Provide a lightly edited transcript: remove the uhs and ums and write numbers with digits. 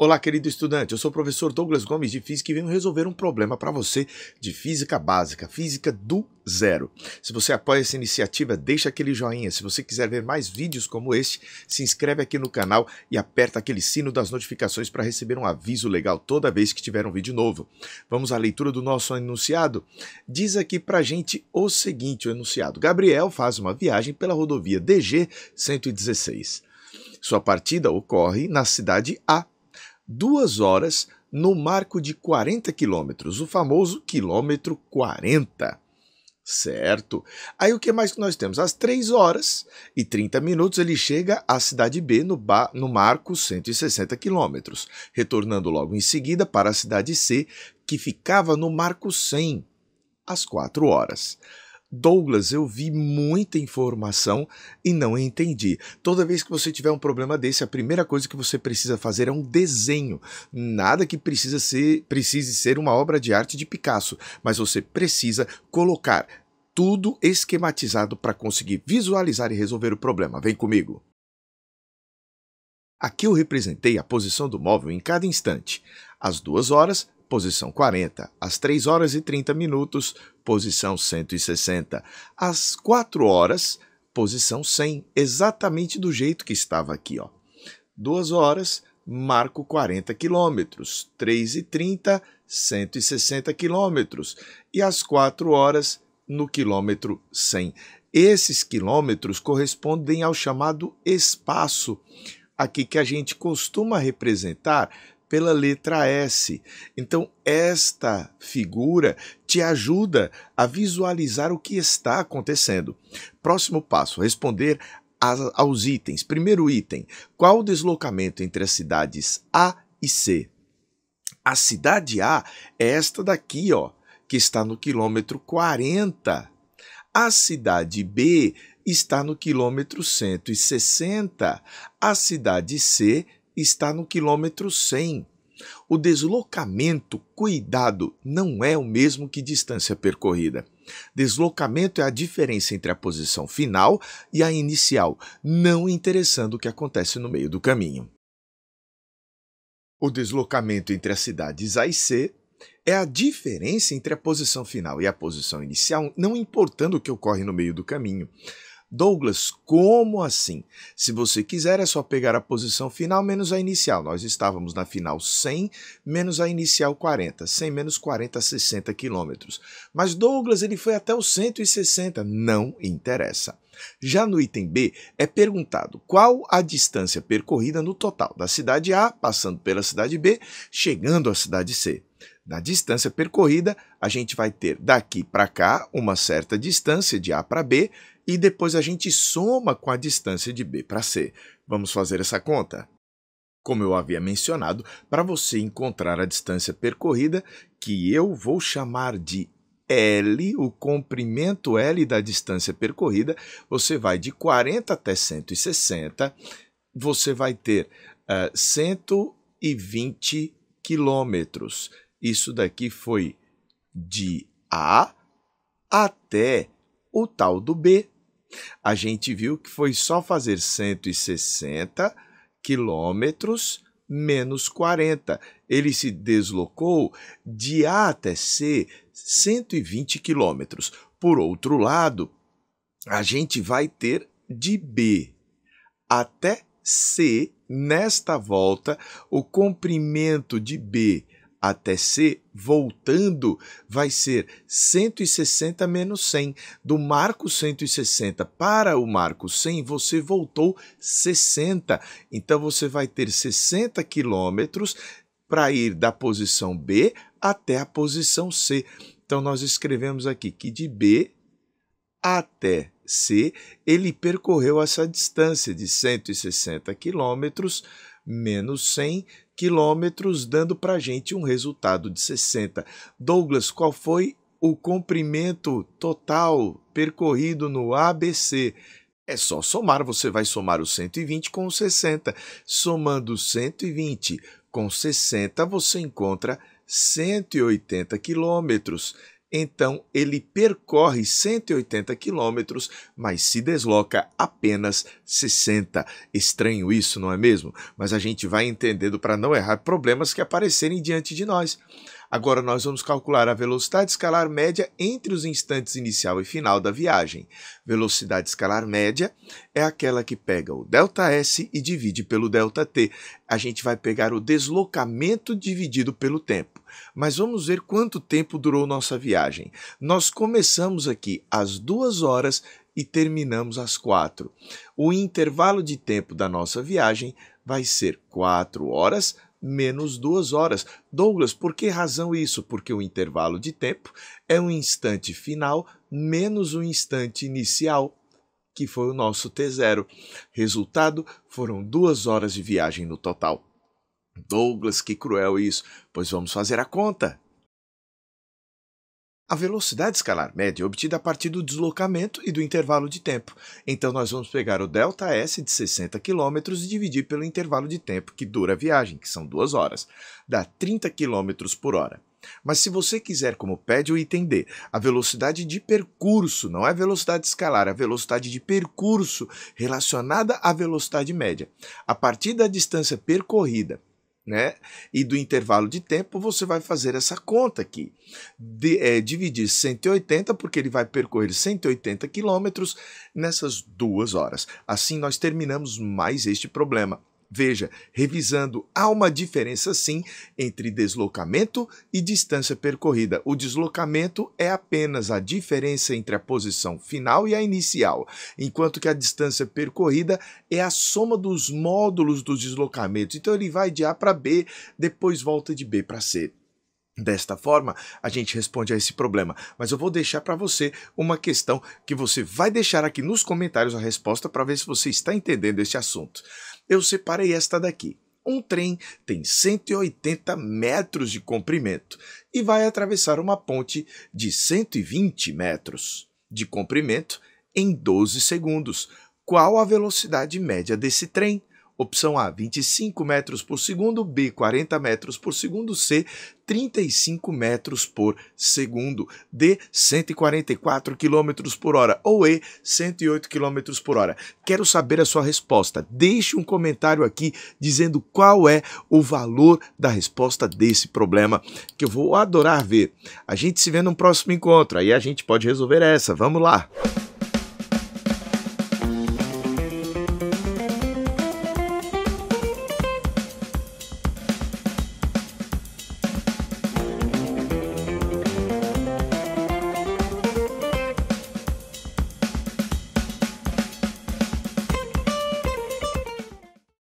Olá, querido estudante, eu sou o professor Douglas Gomes de Física e venho resolver um problema para você de Física Básica, Física do Zero. Se você apoia essa iniciativa, deixa aquele joinha. Se você quiser ver mais vídeos como este, se inscreve aqui no canal e aperta aquele sino das notificações para receber um aviso legal toda vez que tiver um vídeo novo. Vamos à leitura do nosso enunciado? Diz aqui pra gente o seguinte, o enunciado. Gabriel faz uma viagem pela rodovia DG-116. Sua partida ocorre na cidade A. 2 horas no marco de 40 quilômetros, o famoso quilômetro 40. Certo? Aí o que mais que nós temos? Às 3 horas e 30 minutos ele chega à cidade B no marco 160 quilômetros, retornando logo em seguida para a cidade C, que ficava no marco 100, às 4 horas. Douglas, eu vi muita informação e não entendi. Toda vez que você tiver um problema desse, a primeira coisa que você precisa fazer é um desenho. Nada que precise ser uma obra de arte de Picasso, mas você precisa colocar tudo esquematizado para conseguir visualizar e resolver o problema. Vem comigo. Aqui eu representei a posição do móvel em cada instante. Às 2 horas, posição 40. Às 3 horas e 30 minutos, posição 160. Às 4 horas, posição 100. Exatamente do jeito que estava aqui. 2 horas, marco 40 quilômetros. 3 e 30, 160 quilômetros. E às 4 horas, no quilômetro 100. Esses quilômetros correspondem ao chamado espaço, aqui que a gente costuma representar pela letra S. Então, esta figura te ajuda a visualizar o que está acontecendo. Próximo passo, responder aos itens. Primeiro item, qual o deslocamento entre as cidades A e C? A cidade A é esta daqui, que está no quilômetro 40. A cidade B está no quilômetro 160. A cidade C está no quilômetro 100. O deslocamento, cuidado, não é o mesmo que distância percorrida. Deslocamento é a diferença entre a posição final e a inicial, não interessando o que acontece no meio do caminho. O deslocamento entre as cidades A e C é a diferença entre a posição final e a posição inicial, não importando o que ocorre no meio do caminho. Douglas, como assim? Se você quiser, é só pegar a posição final menos a inicial. Nós estávamos na final 100 menos a inicial 40. 100 menos 40, 60 quilômetros. Mas Douglas, ele foi até os 160. Não interessa. Já no item B, é perguntado qual a distância percorrida no total da cidade A, passando pela cidade B, chegando à cidade C. Na distância percorrida, a gente vai ter daqui para cá uma certa distância de A para B e depois a gente soma com a distância de B para C. Vamos fazer essa conta? Como eu havia mencionado, para você encontrar a distância percorrida, que eu vou chamar de L, o comprimento L da distância percorrida, você vai de 40 até 160, você vai ter 120 quilômetros. Isso daqui foi de A até o tal do B. A gente viu que foi só fazer 160 quilômetros menos 40. Ele se deslocou de A até C 120 quilômetros. Por outro lado, a gente vai ter de B até C, nesta volta, o comprimento de B até C, voltando, vai ser 160 menos 100. Do marco 160 para o marco 100, você voltou 60. Então, você vai ter 60 quilômetros para ir da posição B até a posição C. Então, nós escrevemos aqui que de B até C, ele percorreu essa distância de 160 quilômetros menos 100 quilômetros, dando para a gente um resultado de 60. Douglas, qual foi o comprimento total percorrido no ABC? É só somar, você vai somar o 120 com o 60. Somando 120 com 60, você encontra 180 quilômetros. Então, ele percorre 180 quilômetros, mas se desloca apenas 60. Estranho isso, não é mesmo? Mas a gente vai entendendo para não errar problemas que aparecerem diante de nós. Agora nós vamos calcular a velocidade escalar média entre os instantes inicial e final da viagem. Velocidade escalar média é aquela que pega o ΔS e divide pelo ΔT. A gente vai pegar o deslocamento dividido pelo tempo. Mas vamos ver quanto tempo durou nossa viagem. Nós começamos aqui às 2 horas e terminamos às 4. O intervalo de tempo da nossa viagem vai ser 4 horas menos 2 horas. Douglas, por que razão isso? Porque o intervalo de tempo é um instante final menos o instante inicial, que foi o nosso T0. Resultado, foram 2 horas de viagem no total. Douglas, que cruel isso. Pois vamos fazer a conta. A velocidade escalar média é obtida a partir do deslocamento e do intervalo de tempo. Então, nós vamos pegar o ΔS de 60 km e dividir pelo intervalo de tempo que dura a viagem, que são 2 horas. Dá 30 km por hora. Mas se você quiser, como pede o item D, a velocidade de percurso, não é velocidade escalar, é a velocidade de percurso relacionada à velocidade média. A partir da distância percorrida, e do intervalo de tempo, você vai fazer essa conta aqui. Dividir 180, porque ele vai percorrer 180 quilômetros nessas 2 horas. Assim, nós terminamos mais este problema. Veja, revisando, há uma diferença sim entre deslocamento e distância percorrida. O deslocamento é apenas a diferença entre a posição final e a inicial, enquanto que a distância percorrida é a soma dos módulos dos deslocamentos. Então ele vai de A para B, depois volta de B para C. Desta forma, a gente responde a esse problema, mas eu vou deixar para você uma questão que você vai deixar aqui nos comentários a resposta para ver se você está entendendo este assunto. Eu separei esta daqui. Um trem tem 180 metros de comprimento e vai atravessar uma ponte de 120 metros de comprimento em 12 segundos. Qual a velocidade média desse trem? Opção A, 25 metros por segundo, B, 40 metros por segundo, C, 35 metros por segundo, D, 144 km por hora ou E, 108 km por hora. Quero saber a sua resposta. Deixe um comentário aqui dizendo qual é o valor da resposta desse problema, que eu vou adorar ver. A gente se vê no próximo encontro, aí a gente pode resolver essa. Vamos lá!